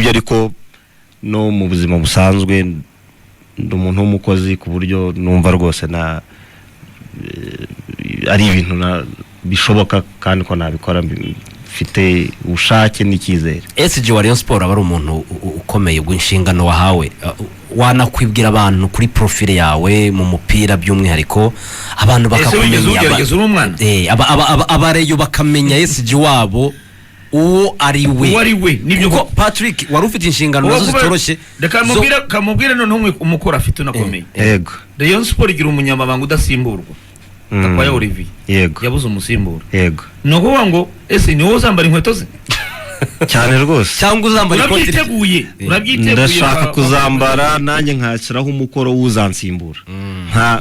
ngibyo ariko no mu buzima busanzwe ndi umuntu w'umukozi ku buryo numva rwose na ari ibintu bishoboka kandi ko nabikora mfite ubushake n'icyizere. SG wa Rayon Sport aba ari umuntu ukomeye gw'inshingano wahawe, wanakwibwira abantu kuri profile yawe mu mupira by'umwihariko abantu bakakumenya abareyo bakamenya SG wabo uwo ari we nibyo ko Patrick wari ufite inshingano nazo zitoroshye. Kamubwire none umukora afite unakomeye. Yego Rayon Sport igira umunyamabanga udasimburwa Gakwaya Olivier. Yego yabuze umusimbura. Yego no kuvuga ngo ese ni wowe uzambara inkweto ze cyane rwose cyangwa uzambara ikoti urabyiteguye ndashaka kuzambara nanjye nkashyiraho umukoro w'uzansimbura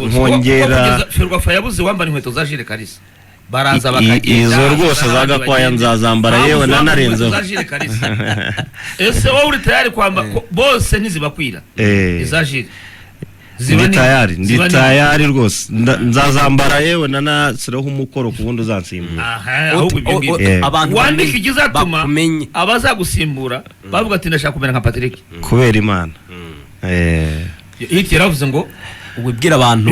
nkongera Ferwafa yabuze wambara inkweto za Jules Kalisa baraza bakagenda izo rwose za Gakwaya nzazambara yewe nanarenzeho ese wowe uri tayari kwamba bose ntizibakwira za Jules ndi tayari rwose nzazambara yewe nanasiraho umukoro ku bundi uzansimbura. Abantu wandika igizatuma abazagusimbura bavuga ati ndashaka kumera nka Patrick kubera Imana. Hiti yaravuze ngo ubwira abantu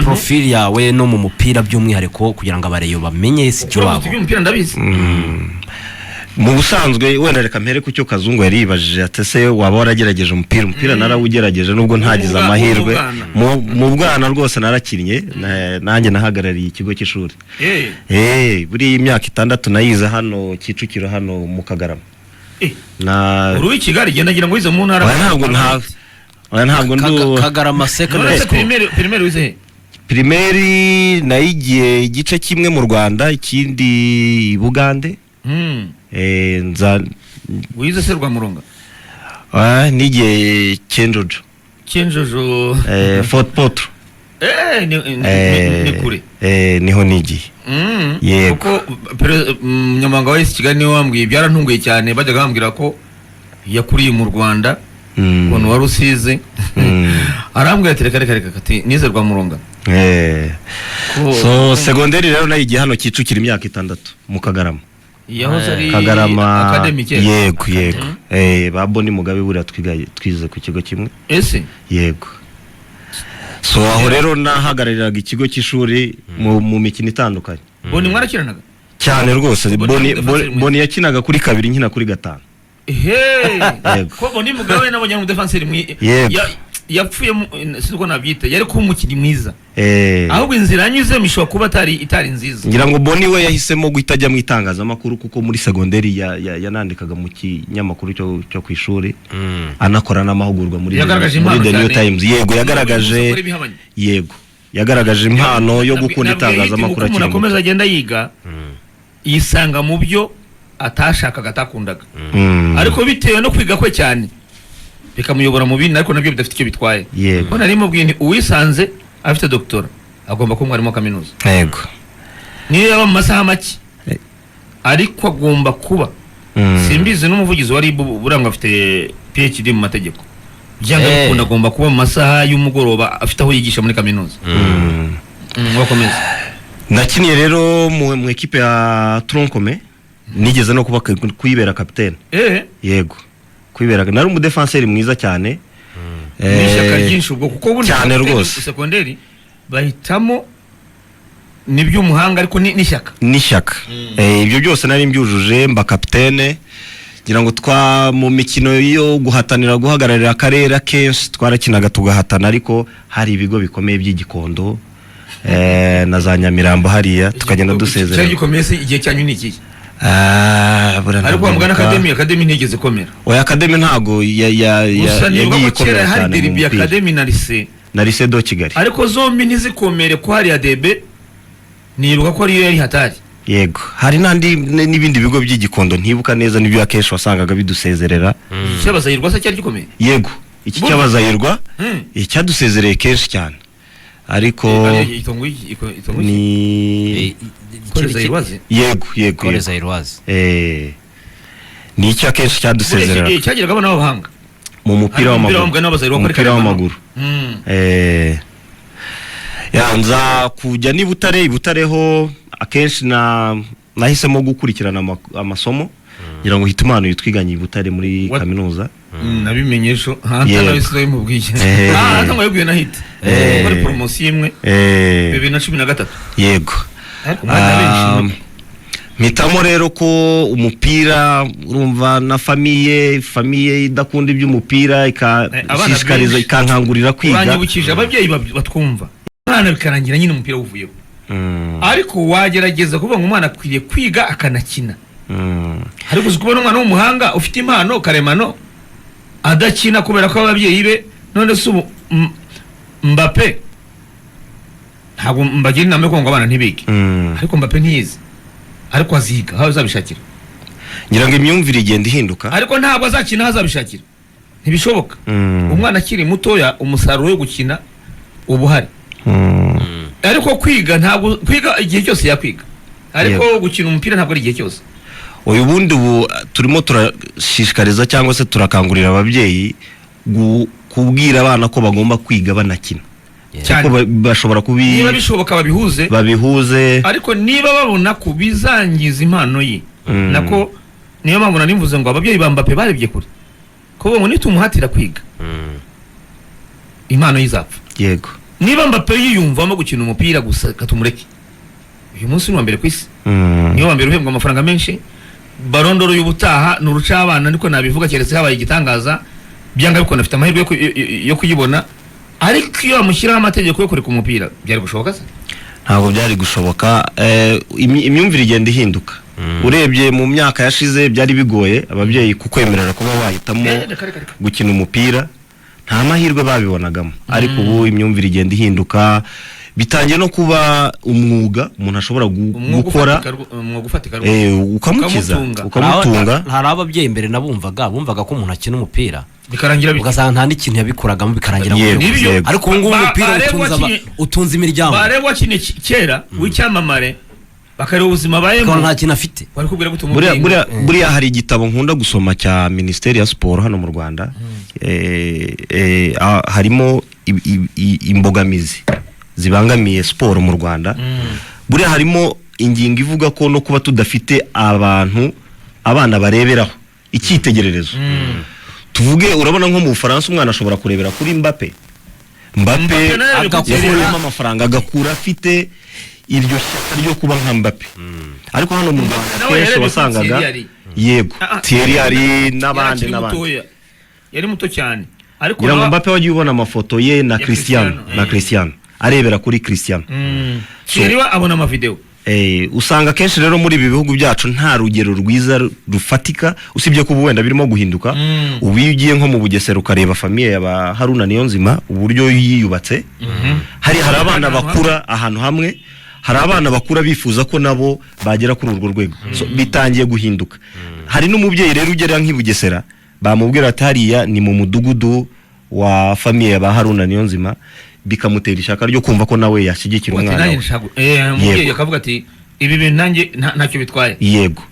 profile yawe no mu mupira by'umwihariko kugira ngo abareyo bamenye SG wabo. Mu busanzwe wenda reka mpere ku cyo Kazungu yari yibajije atese waba waragerageje umupira narawugerageje nubwo ntagize amahirwe mu bwana rwose narakinnye nanjye nahagarariye ikigo cy'ishuri buri imyaka 6 nayize hano Kicukiro hano mu Kagarama uri Kigali gendagira ngo wize mu ntara ntabwo ndu Kagarama secondary school primaire wize primaire nayigiye igice kimwe mu Rwanda ikindi i Bugande wize se Rwamuronga nigiye Cyenjojo Fort Portal ni kure niho nigiye kuko nyamanga wa Kigali niwe wambwiye byarantunguye cyane bajyaga bambwira ko yakuriye mu Rwanda umuntu wari usize arambwira ati reka ati nize Rwamuronga so secondaire rero nayigiye hano Kicukiro imyaka 6 mu Kagarama Kagarama yego baboni Mugabe buri twize ku kigo kimwe ese yego so aho rero nahagarariraga ikigo cy'ishuri mu mikino itandukanye. Boni mwarakiranaga cyane rwose Boni yakinaga kuri 2 nkina kuri 5 ko Boni Mugabe nabonye mu defenseur yapfuye sinko nabyite yari ko umukiri mwiza ahubwo inzira anyuze mishwa kuba itari nziza. Ngira ngo Boni we yahisemo guhita ajya mu itangazamakuru kuko muri secondaire yanandikaga mu kinyamakuru cyo ku ishuri anakora n'amahugurwa muri The New Times. Yagaragaje impano yo gukunda itangazamakuru akiri akomeza agenda yiga yisanga mu byo atashakaga atakundaga ariko bitewe no kwiga kwe cyane bikamuyobora mu bintu ariko nabyo bidafite icyo bitwaye. Ko nari mubwiye uwisanze afite doctora agomba kuba mwarimu kaminuza yego niyo yaba mu masaha make ariko agomba kuba simbizi n'umuvugizi wari buranga afite PhD mu mategeko byanga gukunda agomba kuba mu masaha y'umugoroba afite aho yigisha muri kaminuza. Wakomeza nakiniye rero mu equipe ya Troncome nigeze no kuba kuyibera capitaine yego kwiberaga nari umudefenseur mwiza cyane n'ishyaka ryinshi ubwo kuko bundi cyane rwose secondaire bahitamo niby'umuhanga ariko n'ishyaka ibyo byose nari mbyujuje mba capitaine ngira ngo mu mikino yo guhatanira guhagararira akarere kenshi twarakinaga tugahatana ariko hari ibigo bikomeye by'Igikondo na za Nyamirambo hariya tukagenda dusezera. Cyari gikomeye igihe cyanyu ni iki? Ariko mugana academy ntigeze komera. Oya academy ntago yagiye komera cyane. Hari derby academy na lycée do Kigali. Ariko zombi ntizikomere ko hari ya DB niruka ko ariyo yari hatari. Yego hari n'ibindi bigo by'Igikondo ntibuka neza nibyo akenshi wasangaga bidusezerera. Cyabazayirwa se cyari gikomeye? Yego iki cyabazayirwa icyadusezereye kenshi cyane ariko ni yego ni icyo akenshi cyadusezerera cyagiraga n'abahanga mu mupira w'amaguru yanza kujya ni Butareho akenshi nahisemo gukurikirana amasomo ngira ngo Hitimana yitwiganye Butare muri kaminuza nabimenyesho hanta nabisigaye mu bwije hanta ngo yabwiye nahite muri promotion imwe 2013 yego mitamo rero ko umupira urumva na famiye idakunda iby'umupira ikashishikariza ikankangurira kwiga banyibukije ababyeyi batwumva umwana bikarangira nyine umupira uvuyeho ariko wagerageza kuvuga ngo umwana akwiriye kwiga akanakina ariko uzikubona umwana w'umuhanga ufite impano karemano adakina kubera ko ababyeyi be none se Mbappe ntabwo mbagira inama yo ngo abana ntibige ariko Mbappe ntiyize ariko aziga aho azabishakira ngira ngo imyumvire igenda ihinduka ariko ntabwo azakina azabishakira ntibishoboka umwana akiri mutoya umusaruro wo gukina ubuhari ariko kwiga ntabwo kwiga igihe cyose yakwiga ariko gukina umupira ntabwo ari igihe cyose uyu bundi turimo turashishikariza cyangwa se turakangurira ababyeyi kubwira abana ko bagomba kwiga banakina cyane bashobora niba bishoboka babihuze ariko niba babona ko bizangiza impano ye nako niyo mpamvu nimvuze ngo ababyeyi ba Mbappe barebye kure ko ngo nitumuhatira kwiga impano yizapfa yego niba Mbappe yiyumvamo gukina umupira gusa katumureke uyu munsi ni wa mbere ku isi niyo wa mbere uhembwa amafaranga menshi barondoro y'ubutaha nuruca abana niko nabivuga keretse habaye igitangaza byanga bikona afite amahirwe yo kuyibona ariko iyo amushyiraho amategeko yo kureka umupira byari gushoboka se ntabwo byari gushoboka imyumvire igenda ihinduka urebye mu myaka yashize byari bigoye ababyeyi kukwemerera kuba wahitamo gukina umupira nta mahirwe babibonagamo ariko ubu imyumvire igenda ihinduka bitangiye no kuba umwuga umuntu ashobora gukora ukamutunga hari ababyeyi imbere nabumvaga ko umuntu akina umupira bikarangira ugasanga nta n'ikintu yabikoragamo bikarangira ariko ubu ngubu umupira utunze imiryango bareba wakine kera w'icyamamare bakareba ubuzima bayemo nta kintu afite buriya hari igitabo nkunda gusoma cya Minisiteri ya Siporo hano mu Rwanda harimo imbogamizi zibangamiye siporo mu Rwanda buriya harimo ingingo ivuga ko no kuba tudafite abana bareberaho icyitegererezo tuvuge urabona nko mu Bufaransa umwana ashobora kurebera kuri Mbappe agakuramo amafaranga agakura afite iryo shyaka ryo kuba nka Mbappe ariko hano mu Rwanda kenshi wasangaga yego Thierry ari n'abandi yari muto cyane ariko Mbappe wagiye ubona amafoto ye na Cristiano arebera kuri Cristiano Thierry abona amavideo usanga kenshi rero muri ibi bihugu byacu nta rugero rwiza rufatika usibye ko wenda birimo guhinduka ubu iyo ugiye nko mu Bugesera ukareba famiye ya Haruna Niyonzima uburyo yiyubatse hari abana bakura ahantu hamwe hari abana bakura bifuza ko nabo bagera kuri urwo rwego bitangiye guhinduka hari n'umubyeyi rero ugera nk'Ibugesera bamubwira ati hariya ni mu mudugudu wa famiye ya Haruna Niyonzima bikamutera ishaka ryo kumva ko nawe yashyigikira umwana umubyeyi akavuga ati ibi bintu nanjye ntacyo bitwaye yego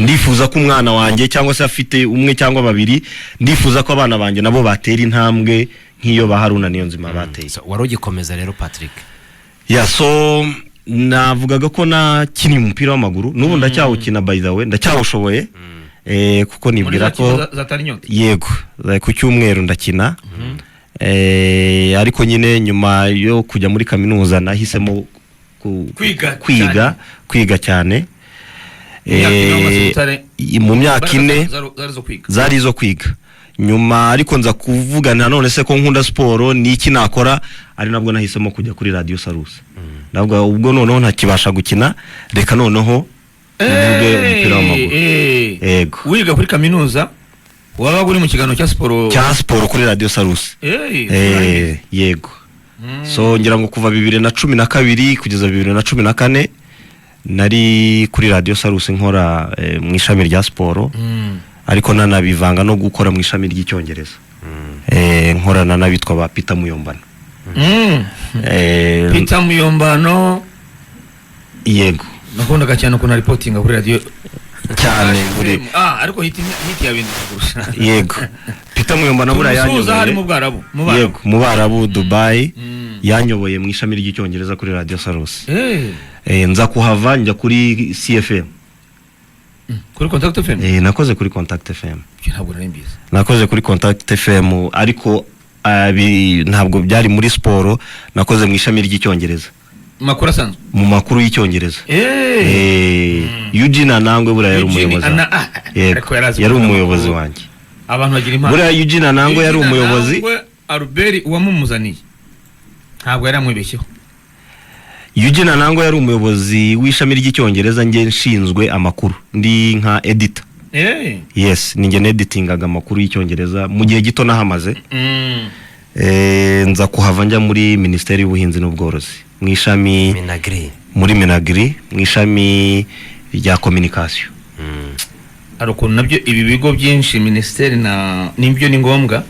ndifuza ko umwana wanjye cyangwa se afite umwe cyangwa babiri ndifuza ko abana banjye nabo batera intambwe nk'iyo Haruna Niyonzima bateye wari ugikomeza rero Patrick navugaga ko nakiniye umupira w'amaguru n'ubu ndacyawukina by the way ndacyawushoboye kuko nibwira ko yego ku cyumweru ndakina ariko nyine nyuma yo kujya muri kaminuza nahisemo kwiga cyane mu myaka ine zari izo kwiga nyuma ariko nza kuvugana none se ko nkunda siporo niki nakora ari nabwo nahisemo kujya kuri Radio Salus nabwo ubwo noneho ntakibasha gukina reka noneho mvuge umupira w'amaguru yego wiga kuri kaminuza waba uri mu kiganiro cya siporo kuri Radio Salus yego so ngira ngo kuva 2012 kugeza 2014 nari kuri Radio Salus nkora mu ishami rya siporo ariko nanabivanga no gukora mu ishami ry'icyongereza nkorana n'abitwa ba Peter Muyombano Peter Muyombano yego nakundaga cyane ukuntu reportinga kuri radio cyane buri ariko hiti yabindi kurusha yego Peter Muyombano bura yanyoboye yego mu Barabu Dubai yanyoboye mu ishami ry'icyongereza kuri Radio Salus nza kuhava njya kuri CFM kuri Contact FM nakoze kuri Contact FM. ntabwo nari mbizi. Nakoze kuri Contact FM ariko ntabwo byari muri siporo, nakoze mu ishami ry'icyongereza. Makuru asanzwe mu makuru y'icyongereza. Eugene Anangwe buriya yari umuyobozi. Yari umuyobozi wanjye. Abantu bagira impano. Buriya Eugene Anangwe yari umuyobozi. Albert uwamumuzaniye ntabwo yari amwibeshyeho. Eugene Anangwe yari umuyobozi w'ishami ry'icyongereza, nge nshinzwe amakuru ndi nka editor. Yes, ninge editingaga amakuru y'icyongereza mu gihe gito nahamaze. Nza kuhava njya muri Minisiteri y'Ubuhinzi n'Ubworozi mu ishami muri Minagri mu ishami rya communication. Hari ukuntu nabyo ibi bigo byinshi ministeri nibyo ni ngombwa,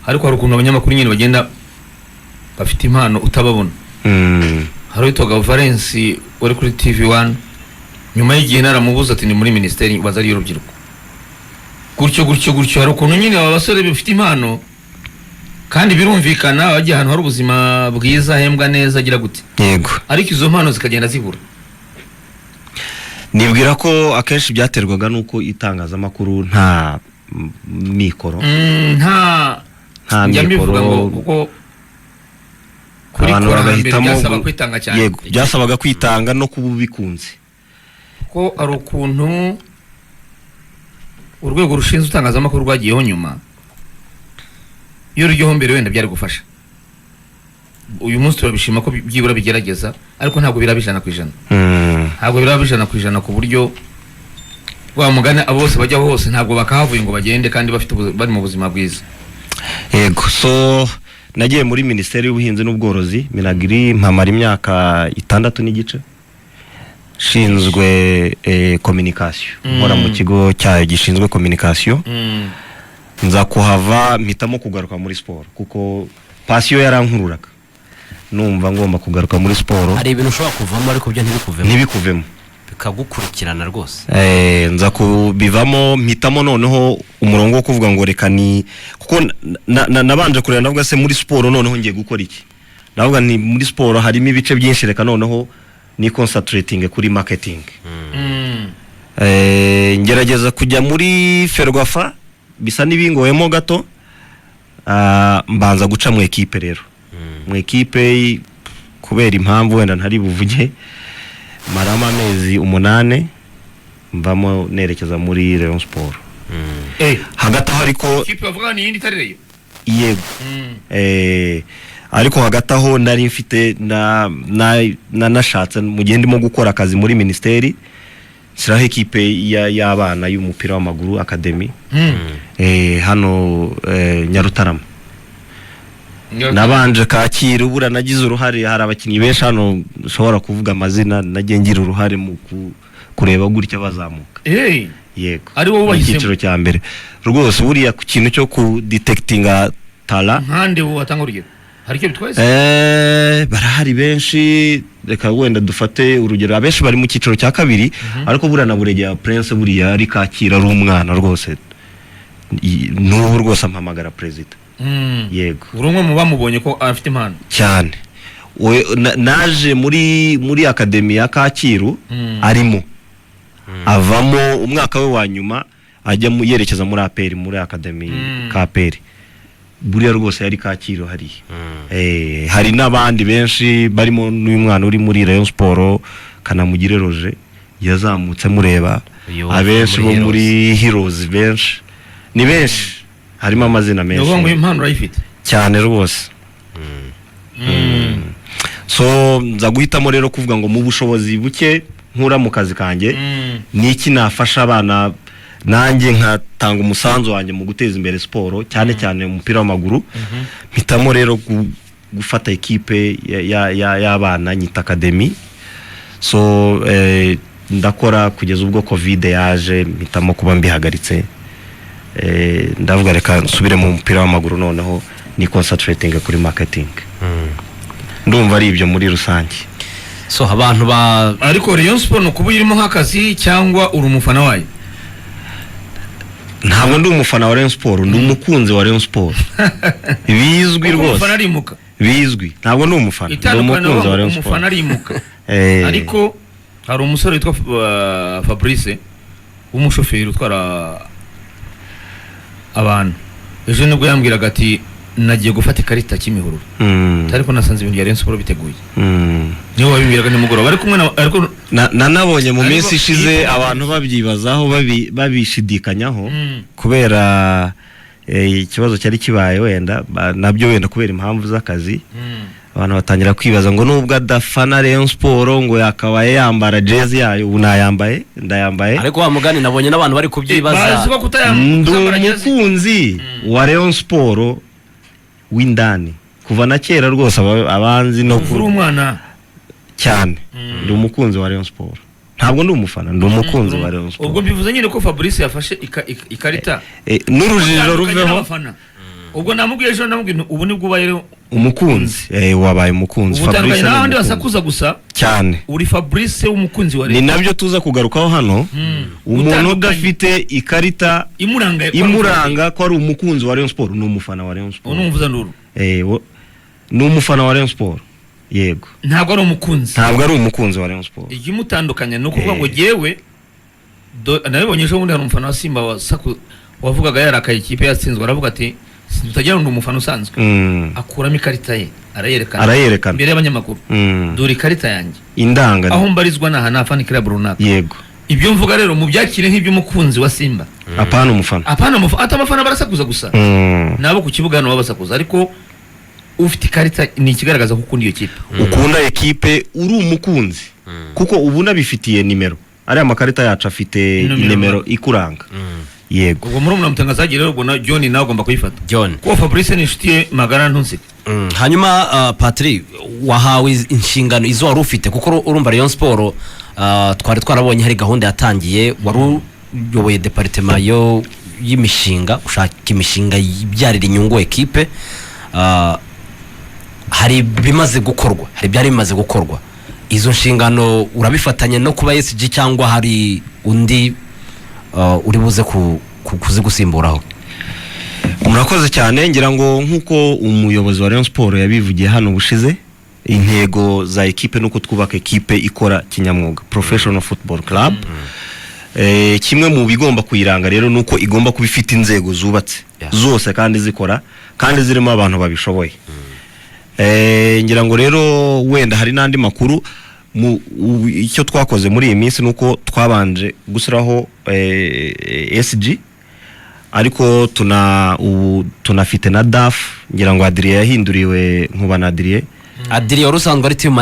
ariko hari ukuntu abanyamakuru nyine bagenda bafite impano utababona. Hari witwaga Valence wari kuri TV1, nyuma y'igihe naramubuza ati ni muri ministeri baza ari urubyiruko gutyo. Hari ukuntu nyine aba basore bafite impano kandi birumvikana bajya ahantu hari ubuzima bwiza, hembwa neza, agira gute. Yego, ariko izo mpano zikagenda zibura. Nibwira ko akenshi byaterwaga nuko itangazamakuru nta mikoro nta mikoro, kuko abantu bagahitamo. Yego, byasabaga kwitanga no kuba bikunze, ko ari ukuntu urwego rushinzwe itangazamakuru rwagiyeho nyuma. Iyo rujyaho mbere wenda byari gufasha. Uyu munsi turabishima ko byibura bigerageza, ariko ntabwo birabijana ku ijana. Ntabwo birabijana ku ijana ku buryo wa mugana abo bose bajya hose ntabwo bakahavuye ngo bagende kandi bari mu buzima bwiza. Yego, so nagiye muri Minisiteri y'Ubuhinzi n'Ubworozi Minagri, mpamara imyaka 6 n'igice shinzwe communication. Nkora mu kigo cyayo gishinzwe communication. Nza kuhava mpitamo kugaruka muri siporo kuko passion yarankururaga, numva ngomba kugaruka muri siporo. Hari ibintu ushobora kuvamo ariko byo ntibikuvemo bikagukurikirana rwose. Nza kubivamo mpitamo noneho umurongo wo kuvuga ngo reka ni kuko nabanje kureba ndavuga se muri siporo noneho ngiye gukora iki. Ndavuga ni muri siporo harimo ibice byinshi, reka noneho ni concentrating kuri marketing. Ngerageza kujya muri Ferwafa, bisa n'ibingoyemo gato. Mbanza guca mu equipe rero. Mu equipe kubera impamvu wenda ntari buvuge, marama amezi 8 mvamo nerekeza muri Rayon Sport. Hagati aho ariko equipe bavuga ni yindi tarireyo. Yego. Ariko hagati aho nari mfite nashatse mu gihe ndimo gukora akazi muri ministeri, siraho equipe y'abana y'umupira w'amaguru academy. Hano Nyarutarama. Nabanje Kacyiru, ubura nagize uruhare, hari abakinnyi benshi hano ushobora kuvuga amazina, nagiye ngira uruhare mu kureba gutya bazamuka. Yego, ari wowe wahisemo icyiciro cya mbere rwose. Buriya ku kintu cyo ku detectinga tala nkande wo atanga urugero, hari icyo bitwaye. Barahari benshi, reka wenda dufate urugero. Abenshi bari mu cyiciro cya kabiri, ariko buriya na Buregeya Prince buriya ari Kacyiru, ari umwana rwose. N'ubu rwose ampamagara president. Yego, urumwe mu bamubonye ko afite impano cyane. Naje muri academy ya Kacyiru arimo avamo umwaka we wa nyuma ajya yerekeza muri APR, muri academy KPR. Buriya rwose yari Kacyiru hari. Hari n'abandi benshi barimo n'uyu mwana uri muri Rayon Sport, Kanamugire Roger yazamutse mureba. Abenshi bo muri Heroes benshi, ni benshi, harimo amazina menshi. Ngo impano urayifite cyane rwose. So nza guhitamo rero kuvuga ngo mu bushobozi buke nkura mu kazi kanjye, niki nafasha abana nanjye nkatanga umusanzu wanjye mu guteza imbere siporo, cyane cyane umupira w'amaguru. Mpitamo rero gufata equipe y'abana nyita academy. So ndakora kugeza ubwo covid yaje, mpitamo kuba mbihagaritse. Ndavuga reka nsubire mu mupira w'amaguru noneho ni concentrating kuri marketing. Ndumva ari ibyo muri rusange. So abantu ariko Rayon Sport no kuba irimo nk'akazi cyangwa uri umufana wayo? Ntabwo ndi umufana wa Rayon Sport, ndi umukunzi wa Rayon Sport. Bizwi rwose. Umufana arimuka. Bizwi. Ntabwo ndi umufana, ndi umukunzi wa Rayon Sport. Umufana arimuka. Ariko hari umusore witwa Fabrice w'umushoferi utwara abantu ejo nibwo yambwiraga ati nagiye gufata ikarita Kimihurura ariko nasanze ibintu ya Rayon Sport biteguye niyo wabimbwiraga nimugoroba ariko ariko nanabonye mu minsi ishize abantu babyibazaho babishidikanyaho kubera ikibazo cyari kibaye wenda nabyo wenda kubera impamvu z'akazi abantu batangira kwibaza ngo nubwo adafana Rayon Sport ngo yakabaye yambara jezi yayo ubu nayambaye ndayambaye ariko wa mugani nabonye n'abantu bari kubyibaza umukunzi wa Rayon Sport w'indani kuva na kera rwose abanzi no kuri umwana cyane ndi umukunzi wa Rayon Sport ntabwo ndi umufana ndi umukunzi wa Rayon Sport ubwo mbivuze nyine ko Fabrice yafashe ikarita n'urujijo ruveho ubwo namubwiye ejo namubwiye ubu nibwo ubaye umukunzi wabaye umukunzi Fabrice n'abandi basakuza gusa cyane uri Fabrice w'umukunzi wa Rayon ni nabyo tuza kugarukaho hano umuntu udafite ikarita imuranga ko ari umukunzi wa Rayon Sport ni umufana wa Rayon Sport unumvuza nduru ni umufana wa Rayon Sport yego ntabwo ari umukunzi wa Rayon Sport igimutandukanya no kuvuga ngo jewe nabibonye ejo bundi hari umufana wa Simba wavugaga yarakaye ikipe yatsinzwe aravuga ati tutagira ngo umufana usanzwe akuramo ikarita ye arayerekana imbere y'abanyamakuru dore ikarita yanjye indanga aho mbarizwa naha nafana club runaka yego ibyo mvuga rero mu byakire nk'iby'umukunzi wa Simba apana umufana atamafana barasakuza gusa nabo ku kibuga no basakuza ariko ufite ikarita ni ikigaragaza ko ukunda iyo kipe ukunda ekipe uri umukunzi kuko ubu nabifitiye nimero ari amakarita yacu afite nimero ikuranga yego ubwo muri umutangazaji rero ubwo na John nawe ugomba kuyifata John ko Fabrice ni inshuti ye magara ntunsike hanyuma Patrick wahawe inshingano izo wari ufite kuko urumva Rayon Sport twari twarabonye hari gahunda yatangiye wari uyoboye departement y'imishinga ushaka imishinga ibyarira inyungu ekipe hari byari bimaze gukorwa izo nshingano urabifatanya no kuba SG cyangwa hari undi uri buze kuzigusimburaho murakoze cyane ngira ngo nkuko umuyobozi wa Rayon Sport yabivugiye hano bushize intego za ekipe nuko twubaka ekipe ikora kinyamwuga professional football club kimwe mu bigomba kuyiranga rero nuko igomba kuba ifite inzego zubatse zose kandi zikora kandi zirimo abantu babishoboye ngira ngo rero wenda hari nandi makuru icyo twakoze muri iyi minsi nuko twabanje gusiraho SG ariko tunafite na DAF ngira ngo Adrien yahinduriwe nkuba na Adrien urusanzwe ari team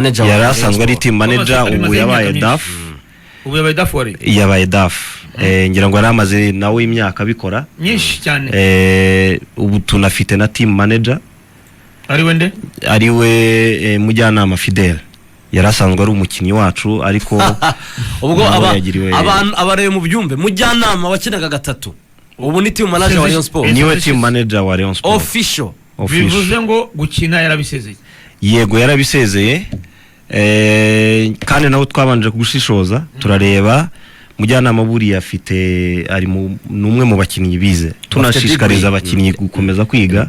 manager ubu yabaye DAF yabaye DAF ngira ngo yaramaze nawe imyaka bikora nyinshi cyane ubu tunafite na team manager ariwe Mujyanama Fidel yarasanzwe ari umukinnyi wacu ariko ubwo abantu abareye mu byumbe Mujyanama wakinaga gatatu ubu ni team manager wa Rayon Sport niwe team manager wa Rayon Sport official bivuze ngo gukina yarabisezeye yego yarabisezeye kandi nawe twabanje kugushishoza turareba Mujyanama buri afite ari numwe mu bakinnyi bize tunashishikariza abakinnyi gukomeza kwiga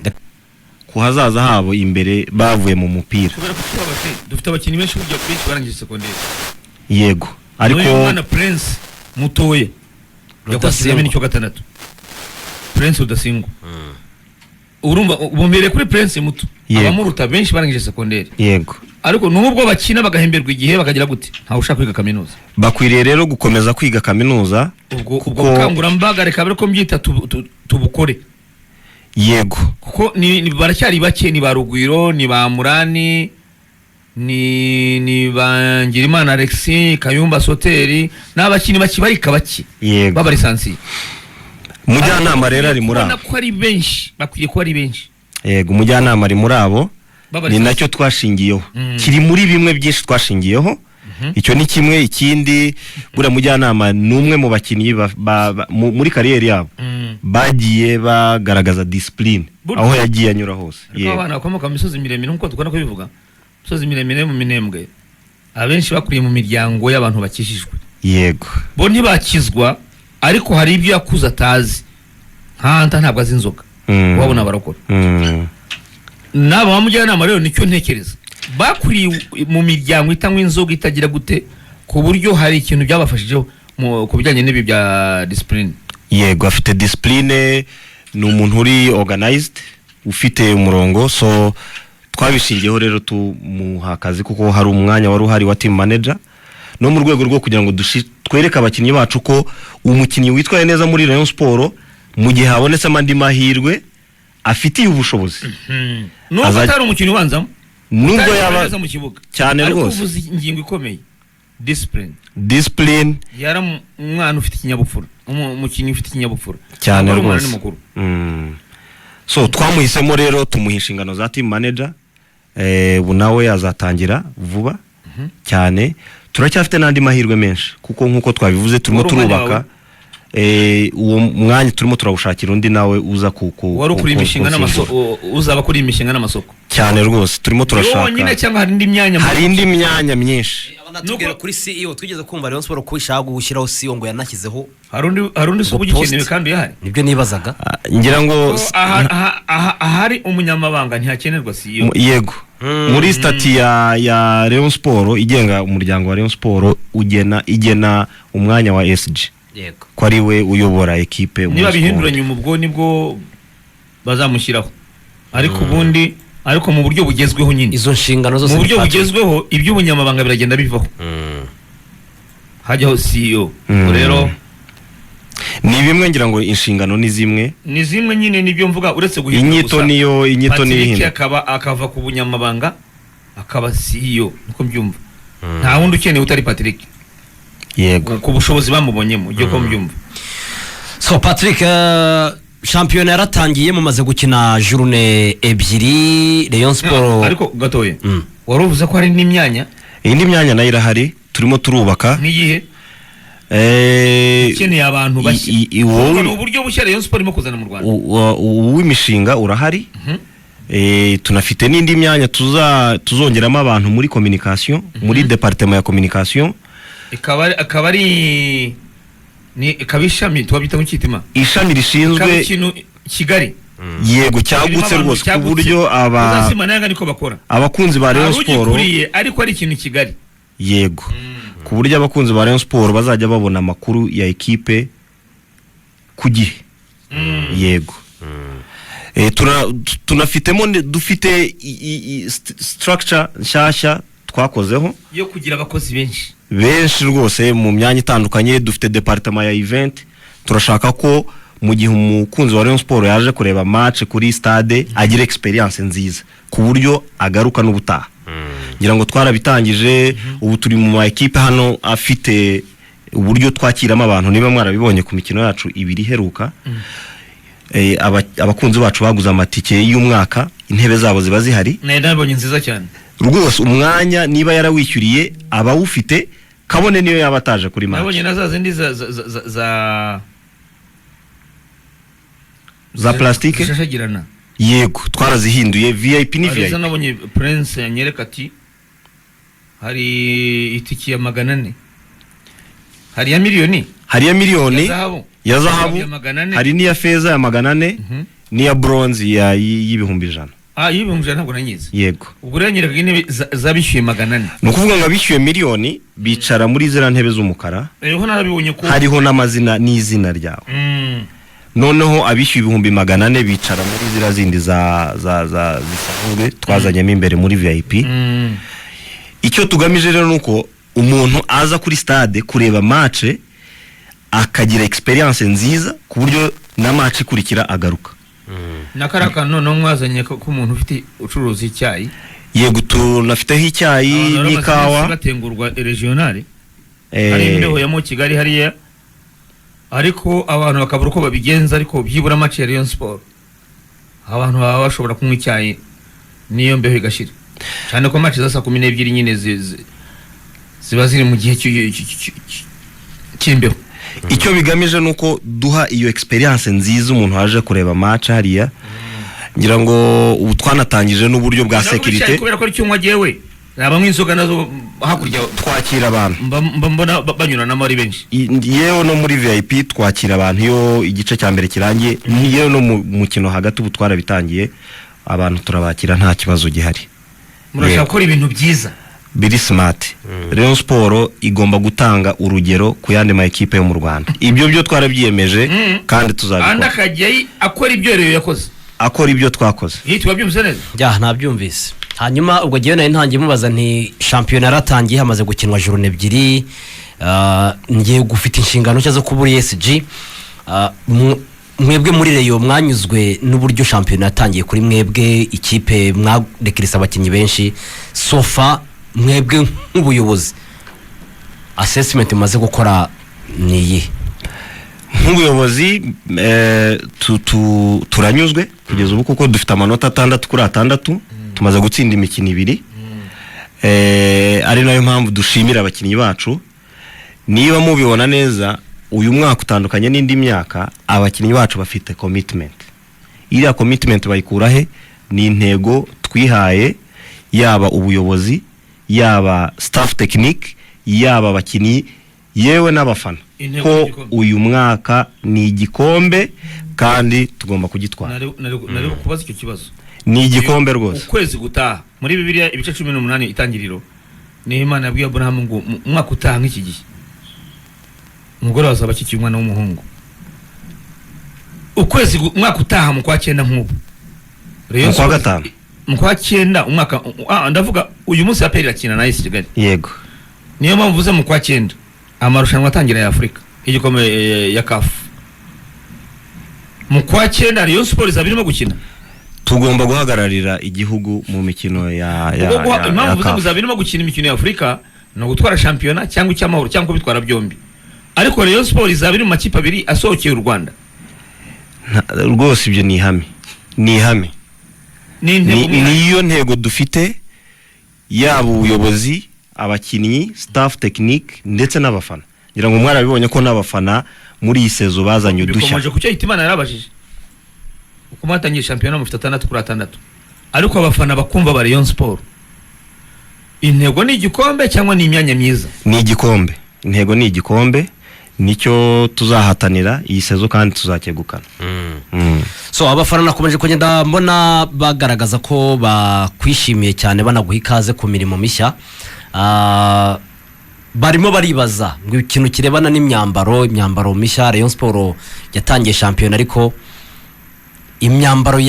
kuhazaza habo imbere bavuye mu mupira dufite abakinnyi benshi burya benshi barangije secondaire yego ariko umwana Prince mutoye yakwasiye nicyo gatandatu Prince udasingwa urumva bumbere kuri Prince muto abamuruta benshi barangije secondaire yego ariko nubwo bakina bagahemberwa igihe bakagira gute ntawe ushaka kwiga kaminuza bakwiriye rero gukomeza kwiga kaminuza ubwo kangurambaga reka bari ko mbyita tubukore yego kuko ni baracyari bake ni barugwiro ni ba Murani ni Bangirimana Alexis Kayumba Soteri n'abakini bakibarika baki baba lisansi Mujyanama rero ari muri abo ko ari benshi bakwiye ko ari benshi yego Mujyanama ari muri abo ni nacyo twashingiyeho kiri muri bimwe byinshi twashingiyeho icyo ni kimwe ikindi bura Mujyanama numwe mu bakinnyi muri kariyeri yabo bagiye bagaragaza discipline aho yagiye anyura hose abana bakomoka mu misozi miremire nkuko dukunda kubivuga misozi miremire mu Minembwe abenshi bakuriye mu miryango y'abantu bakishijwe yego bo ntibakizwa ariko hari ibyo yakuza atazi nkanta ntabwo azi inzoga wabona barakora nabo bamujyanama rero nicyo ntekereza bakuriye mu miryango itangwa inzoga itagira gute ku buryo hari ikintu byabafashijeho ku bijyanye n'ibi bya discipline. Yego afite discipline, ni umuntu uri organized, ufite umurongo, so twabishingiyeho rero tumuha akazi kuko hari umwanya wari uhari wa team manager no mu rwego rwo kugira ngo twereke abakinnyi bacu ko umukinnyi witwaye neza muri Rayon Sport mu gihe habonetse andi mahirwe afitiye ubushobozi. Nubwo atari umukinnyi ubanzamo, nubwo yaba mu kibuga cyane rwose, ariko uvuze ingingo ikomeye, discipline yara umwana ufite ikinyabupfura, umukinnyi ufite ikinyabupfura cyane rwose. So twamuhisemo rero tumuha inshingano za team manager, ubu nawe azatangira vuba cyane. Turacyafite n'andi mahirwe menshi kuko nkuko twabivuze turimo turubaka, uwo mwanya turimo turawushakira undi nawe uza wari ukuri imishinga n'amasoko, uzaba kuri imishinga n'amasoko cyane rwose. Turimo turashaka nyine, cyangwa hari indi myanya, hari indi myanya myinshi. Natubwira kuri CEO twigeze kumva Rayon Sport ko ishaka gushyiraho CEO ngo yanashyizeho, hari undi subu gikenewe kandi yahari. Nibyo nibazaga, ngira ngo ahari umunyamabanga ntihakenerwa CEO. Yego, muri stati ya Rayon Sport igenga umuryango wa Rayon Sport igena umwanya wa SG. Yego, ko ari we uyobora ekipe. Niba bihinduranye ubwo nibwo bazamushyiraho, ariko ubundi ariko mu buryo bugezweho nyine izo nshingano zose mu buryo bugezweho iby'ubunyamabanga biragenda bivaho, hajyaho CEO. Rero ni bimwe, ngira ngo inshingano ni zimwe nyine, nibyo mvuga, uretse guhindura inyito niyo akava ku bunyamabanga akaba CEO, niko mbyumva. Nta wundi ukeneye utari Patrick. Yego, ku bushobozi bamubonyemo ujye ko mbyumva. So Patrick, shampiyona yaratangiye, mumaze gukina journée ebyiri. Rayon Sport ariko gatoye wari uvuze ko hari n'imyanya, indi myanya nayo irahari, turimo turubaka. Niyihe? Ikeneye abantu bashya, ni uburyo bushya Rayon Sport irimo kuzana mu Rwanda. Uw'imishinga urahari. Tunafite n'indi myanya tuzongeramo abantu muri communication, muri departement ya communication. Akaba ari ishami twabita mu Kitima, ishami rishinzwe Kigali. Yego, cyagutse rwose ku buryo abakunzi ba Rayon Sport, ariko ari ikintu Kigali. Yego, ku buryo abakunzi ba Rayon Sport bazajya babona amakuru ya ekipe ku gihe. Yego, dufite structure nshyashya twakozeho yo kugira abakozi benshi rwose mu myanya itandukanye. Dufite departement ya event, turashaka ko mu gihe umukunzi wa Rayon Sport yaje kureba match kuri stade agira experience nziza ku buryo agaruka n'ubutaha. Ngira ngo twarabitangije, ubu turi mu ma equipe hano afite uburyo twakiramo abantu. Niba mwarabibonye ku mikino yacu ibiri heruka, abakunzi bacu baguze amatike y'umwaka, intebe zabo ziba zihari. Nabonye nziza cyane rwose. Umwanya niba yarawishyuriye abawufite, kabone niyo yaba ataje kuri match. Nabonye naza zindi za plastike zishashagirana. Yego, twarazihinduye VIP ni VIP. Nabonye Prince yanyereka ati hari itiki ya 400, hari ya miliyoni, ya zahabu, hari n'iya feza ya 400, n'iya bronze y'ibihumbi 100. Y'ibihumbi 100 ntabwo nanyize. Yego, ubwo rero nyereka intebe zabishyuye 400. Ni ukuvuga ngo abishyuye miliyoni bicara muri zira ntebe z'umukara. Narabibonye ko hariho n'amazina n'izina ryawe. Noneho abishyuye ibihumbi 400 bicara muri zira zindi zisanzwe twazanyemo imbere muri VIP. Icyo tugamije rero nuko umuntu aza kuri stade kureba match akagira experience nziza ku buryo na match ikurikira agaruka. Nakaraka none mwazanye ko umuntu ufite ucuruza icyayi. Yego, tunafiteho icyayi n'ikawa batengurwa regional. Hari imbeho ya mu Kigali hariya, ariko abantu bakabura uko babigenza, ariko byibura match ya Rayon Sport abantu baba bashobora kunywa icyayi niyo mbeho igashira cyane ko match za 12 nyine ziba ziri mu gihe cy'imbeho. Icyo bigamije nuko duha iyo experience nziza umuntu waje kureba match hariya. Ngira ngo ubu twanatangije n'uburyo bwa security, kubera ko icyumwa jewe nabamwe inzoga nazo hakurya twakira abantu mbona banyuranamo ari benshi. Yewe no muri VIP twakira abantu iyo igice cya mbere kirangiye. Yewe no mu mukino hagati ubu twarabitangiye, abantu turabakira nta kibazo gihari. Murashaka gukora ibintu byiza. biri smart. Rayon Sport igomba gutanga urugero ku yandi ma equipe yo mu Rwanda. Ibyo byo twarabyiyemeje kandi tuzabikora. Anda kajyayi akora ibyo rero yakoze. Akora ibyo twakoze. Yitwa byumvise neza. Ya nabyumvise. Hanyuma ubwo giye nari ntangiye mubaza nti shampiyona yaratangiye hamaze gukinwa journée ebyiri ngiye gufite inshingano cyo kubura ESG mwebwe muri Rayon mwanyuzwe n'uburyo shampiyona yatangiye kuri mwebwe ikipe mwarekirisa abakinyi benshi sofa mwebwe nk'ubuyobozi assessment maze gukora niyi nk'ubuyobozi turanyuzwe kugeza ubu kuko dufite amanota 6 kuri 6 tumaze gutsinda imikino 2 ari nayo mpamvu dushimira abakinyi bacu. Niba mubibona neza uyu mwaka utandukanye n'indi myaka abakinyi bacu bafite commitment. Iriya commitment bayikura he? Ni intego twihaye, yaba ubuyobozi, yaba staff technique, yaba abakinyi, yewe n'abafana ko uyu mwaka ni igikombe kandi tugomba kugitwara. Nari kubaza icyo kibazo. Ni igikombe rwose. Ukwezi gutaha muri Bibiliya ibice 18 itangiriro ni Imana yabwiye Abraham ngo umwaka utaha nk'iki gihe umugore wazaba kiki umwana w'umuhungu. Ukwezi umwaka utaha mu kwa 9 nk'ubu Rayon kwa gatanu mu kwa 9 umwaka ndavuga uyu munsi APR irakina na AS Kigali. Yego. Niyo mpamvu vuze mu kwa 9 amarushanwa atangira ya Afrika igikombe ya CAF. Mu kwa 9 Rayon Sport zabirimo gukina. Tugomba guhagararira igihugu mu mikino ya impamvu vuze zabirimo gukina imikino ya Afrika no gutwara shampiyona cyangwa icyamahoro cyangwa bitwara byombi. Ariko Rayon Sport zabiri mu makipe abiri asohokeye u Rwanda. Rwose ibyo ni ihame. Niyo ntego dufite yaba ubuyobozi, abakinyi, staff technique ndetse n'abafana. Ngira ngo mwarabibonye ko n'abafana muri iyi sezo bazanye udushya. Bikomeje kucyo Hitimana yarabajije. Uko matangiye shampiyona mu 6 kuri 6. Ariko abafana bakumva ba Rayon Sport. Intego ni igikombe cyangwa ni imyanya myiza? Ni igikombe. Intego ni igikombe. Nicyo tuzahatanira iyi sezo kandi tuzakegukana. So abafana nakomeje kugenda mbona bagaragaza ko bakwishimiye cyane banaguha ikaze ku mirimo mishya. Barimo baribaza ngo ikintu kirebana imyambaro mishya. Rayon Sport yatangiye shampiyona ariko imyambaro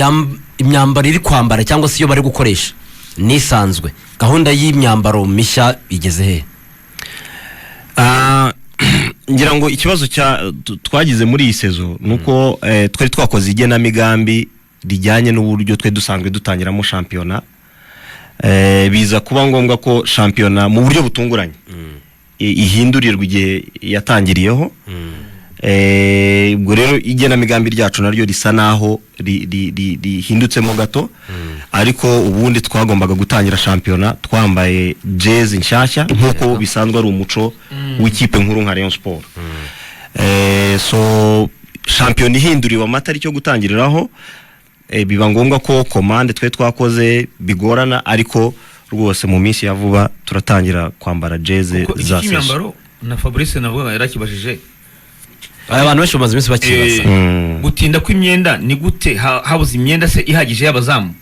iri kwambara cyangwa se iyo bari gukoresha nisanzwe gahunda y'imyambaro mishya igeze he? Ngira ngo ikibazo twagize muri iyi sezo nuko twari twakoze igenamigambi rijyanye n'uburyo twe dusanzwe dutangiramo shampiyona. Biza kuba ngombwa ko shampiyona mu buryo butunguranye ihindurirwa igihe yatangiriyeho. Ubwo rero igenamigambi ryacu naryo risa naho rihindutsemo gato, ariko ubundi twagombaga gutangira shampiyona twambaye jezi nshyashya nkuko bisanzwe ari umuco w'ikipe nkuru nka Rayon Sport. So shampiyona ihinduriwe amatari cyo gutangiriraho, biba ngombwa ko commande twe twakoze bigorana, ariko rwose mu minsi ya vuba turatangira kwambara jezi za sezo. Na Fabrice navuga yarakibajije abantu benshi bamaze iminsi bakibaza gutinda kw'imyenda ni gute habuze imyenda se ihagije y'abazamu